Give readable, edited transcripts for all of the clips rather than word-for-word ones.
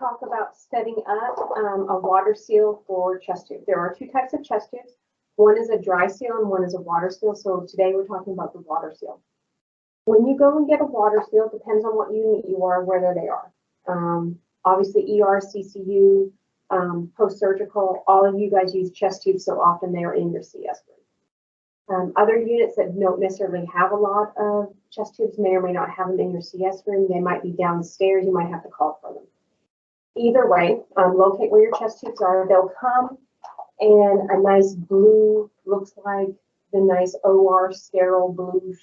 talk about setting up a water seal for chest tube. There are two types of chest tubes. One is a dry seal and one is a water seal. So today we're talking about the water seal. When you go and get a water seal, it depends on what unit you are, whether they are. Obviously ER, CCU, post-surgical, all of you guys use chest tubes so often they are in your CS room. Other units that don't necessarily have a lot of chest tubes may or may not have them in your CS room. They might be downstairs. You might have to call for them. Either way, locate where your chest tubes are. They'll come in a nice blue, looks like the nice OR sterile blue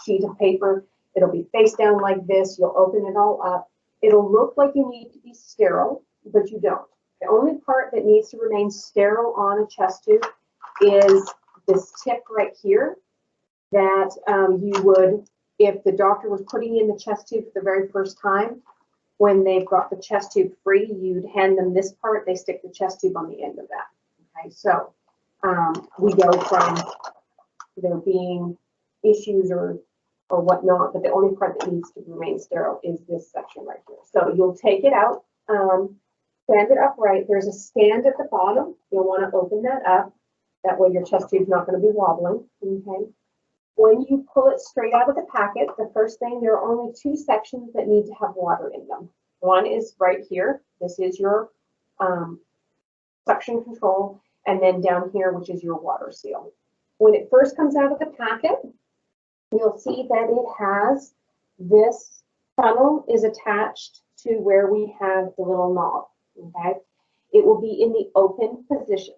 sheet of paper. It'll be face down like this. You'll open it all up. It'll look like you need to be sterile, but you don't. The only part that needs to remain sterile on a chest tube is this tip right here that you would, if the doctor was putting in the chest tube for the very first time, when they've got the chest tube free, you'd hand them this part, they stick the chest tube on the end of that. Okay, so we go from there being issues or whatnot, but the only part that needs to remain sterile is this section right here. So you'll take it out, stand it upright. There's a stand at the bottom. You'll want to open that up. That way your chest tube's not going to be wobbling, okay? When you pull it straight out of the packet, the first thing, there are only two sections that need to have water in them. One is right here. This is your suction control, and then down here, which is your water seal. When it first comes out of the packet, you'll see that it has this funnel is attached to where we have the little knob, okay? It will be in the open position.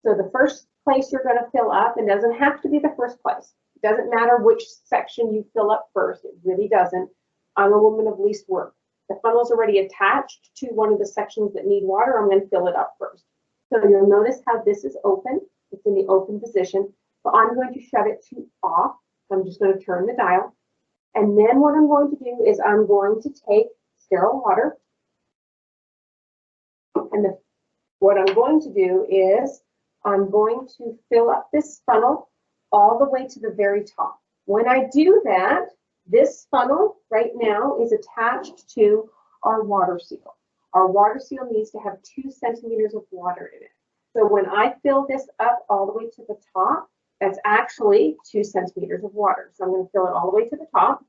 So the first place you're going to fill up, and doesn't have to be the first place. It doesn't matter which section you fill up first. It really doesn't. I'm a woman of least work. The funnel's already attached to one of the sections that need water. I'm going to fill it up first. So you'll notice how this is open. It's in the open position. So I'm going to shut it to off. I'm just going to turn the dial. And then what I'm going to do is I'm going to take sterile water. And what I'm going to do is I'm going to fill up this funnel all the way to the very top. When I do that, this funnel right now is attached to our water seal. Our water seal needs to have 2 centimeters of water in it. So when I fill this up all the way to the top, that's actually 2 centimeters of water. So I'm going to fill it all the way to the top.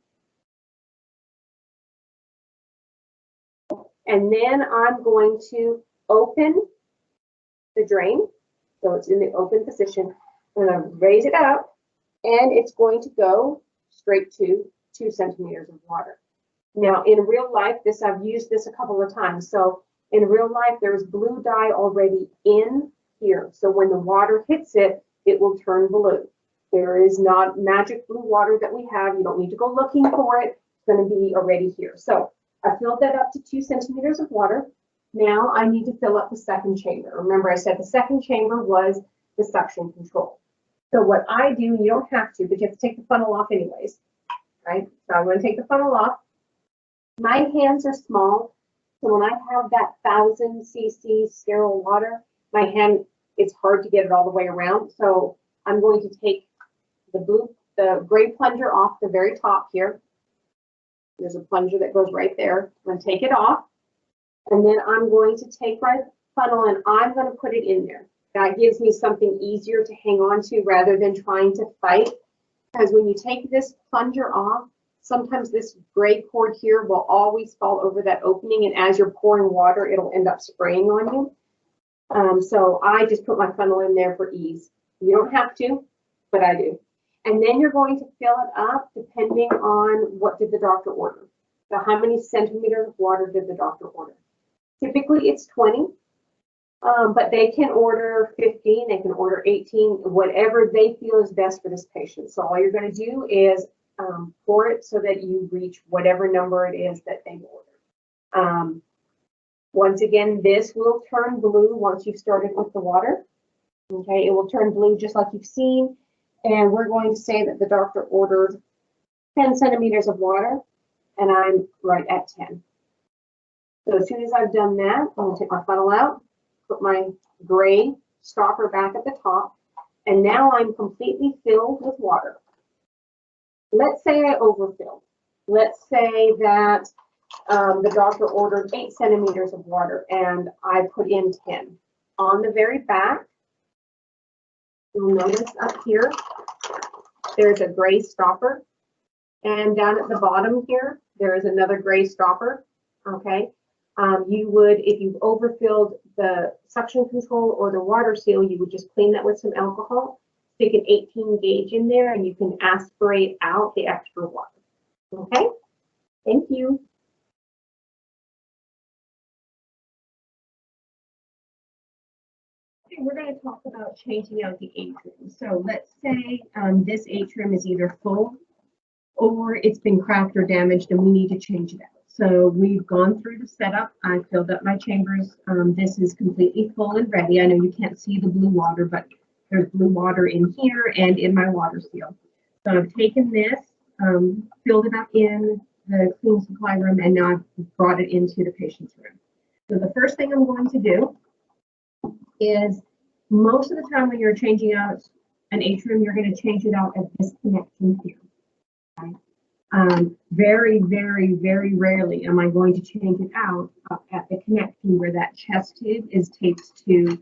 And then I'm going to open the drain. So it's in the open position. I'm going to raise it up, and it's going to go straight to 2 centimeters of water. Now, in real life, I've used this a couple of times. So in real life, there's blue dye already in here. So when the water hits it, it will turn blue. There is not magic blue water that we have. You don't need to go looking for it. It's going to be already here. So I filled that up to 2 centimeters of water. Now I need to fill up the second chamber. Remember, I said the second chamber was the suction control. So what I do, you don't have to, but you have to take the funnel off anyways, right? So I'm going to take the funnel off. My hands are small, so when I have that 1,000 cc sterile water, my hand, it's hard to get it all the way around. So I'm going to take the gray plunger off the very top here. There's a plunger that goes right there. I'm going to take it off. And then I'm going to take my funnel and I'm going to put it in there. That gives me something easier to hang on to rather than trying to fight. Because when you take this plunger off, sometimes this gray cord here will always fall over that opening. And as you're pouring water, it'll end up spraying on you. So I just put my funnel in there for ease. You don't have to, but I do. And then you're going to fill it up depending on what did the doctor order. So how many centimeters of water did the doctor order? Typically it's 20, but they can order 15, they can order 18, whatever they feel is best for this patient. So all you're going to do is pour it so that you reach whatever number it is that they ordered. Once again, this will turn blue once you've started with the water. Okay, it will turn blue just like you've seen. And we're going to say that the doctor ordered 10 centimeters of water, and I'm right at 10. So as soon as I've done that, I'm going to take my funnel out, put my gray stopper back at the top, and now I'm completely filled with water. Let's say I overfilled. Let's say that The doctor ordered 8 centimeters of water, and I put in 10. On the very back, you'll notice up here, there's a gray stopper. And down at the bottom here, there is another gray stopper, okay? You would, if you've overfilled the suction control or the water seal, you would just clean that with some alcohol, stick an 18 gauge in there, and you can aspirate out the extra water, okay? Thank you. Okay, we're going to talk about changing out the atrium. So let's say this atrium is either full or it's been cracked or damaged and we need to change it out. So we've gone through the setup. I filled up my chambers. This is completely full and ready. I know you can't see the blue water, but there's blue water in here and in my water seal. So I've taken this, filled it up in the clean supply room, and now I've brought it into the patient's room. So the first thing I'm going to do is, most of the time when you're changing out an atrium, you're going to change it out at this connection here. Okay? Very, very, very rarely am I going to change it out at the connection where that chest tube is taped to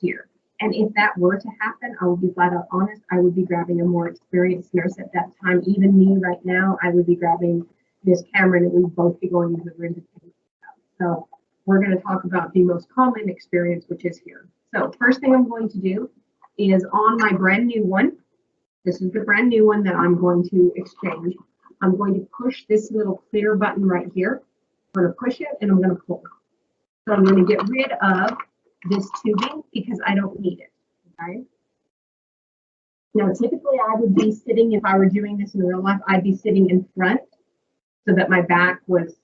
here. And if that were to happen, I will be flat out honest, I would be grabbing a more experienced nurse at that time. Even me right now, I would be grabbing Miss Cameron, and we'd both be going into the room to change it out. So we're going to talk about the most common experience, which is here. So first thing I'm going to do is on my brand new one, this is the brand new one that I'm going to exchange. I'm going to push this little clear button right here. I'm going to push it and I'm going to pull. So I'm going to get rid of this tubing because I don't need it, okay? Now, typically I would be sitting, if I were doing this in real life, I'd be sitting in front so that my back was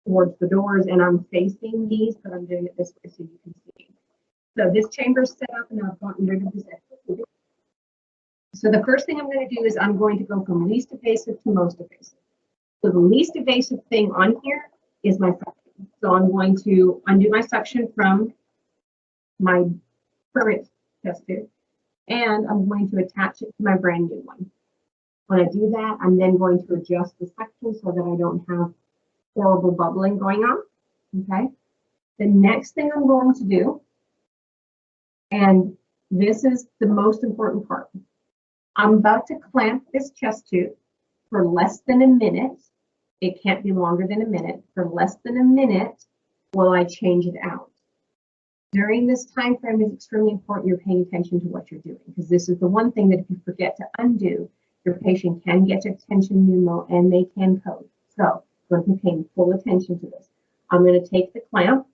towards the doors and I'm facing these, but I'm doing it this way so you can see. So this chamber's set up and I've gotten rid of this extra tubing. So the first thing I'm going to do is I'm going to go from least invasive to most invasive. So the least invasive thing on here is my suction. So I'm going to undo my suction from my current test tube, and I'm going to attach it to my brand new one. When I do that, I'm then going to adjust the suction so that I don't have horrible bubbling going on, okay? The next thing I'm going to do, and this is the most important part, I'm about to clamp this chest tube for less than a minute. It can't be longer than a minute. For less than a minute while I change it out. During this time frame is extremely important you're paying attention to what you're doing, because this is the one thing that if you forget to undo, your patient can get to tension pneumo and they can code. So I'm going to be paying full attention to this. I'm going to take the clamp.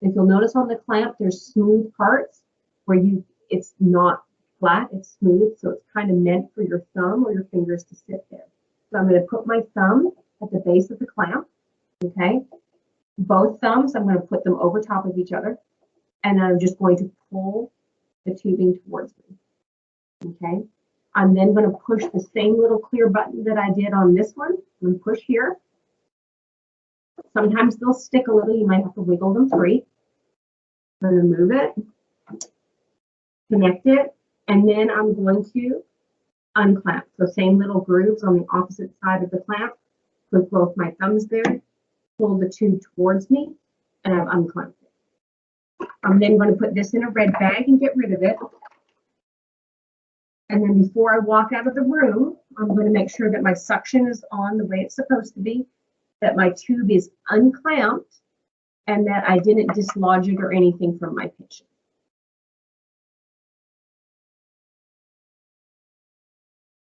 If you'll notice on the clamp, there's smooth parts where it's not flat, it's smooth, so it's kind of meant for your thumb or your fingers to sit there. So I'm going to put my thumb at the base of the clamp, okay? Both thumbs, I'm going to put them over top of each other, and I'm just going to pull the tubing towards me, okay? I'm then going to push the same little clear button that I did on this one. I'm going to push here. Sometimes they'll stick a little, you might have to wiggle them free. I'm going to move it, connect it, and then I'm going to unclamp. So same little grooves on the opposite side of the clamp. Put both my thumbs there, pull the tube towards me, and I've unclamped it. I'm then going to put this in a red bag and get rid of it. And then before I walk out of the room, I'm going to make sure that my suction is on the way it's supposed to be, that my tube is unclamped, and that I didn't dislodge it or anything from my patient.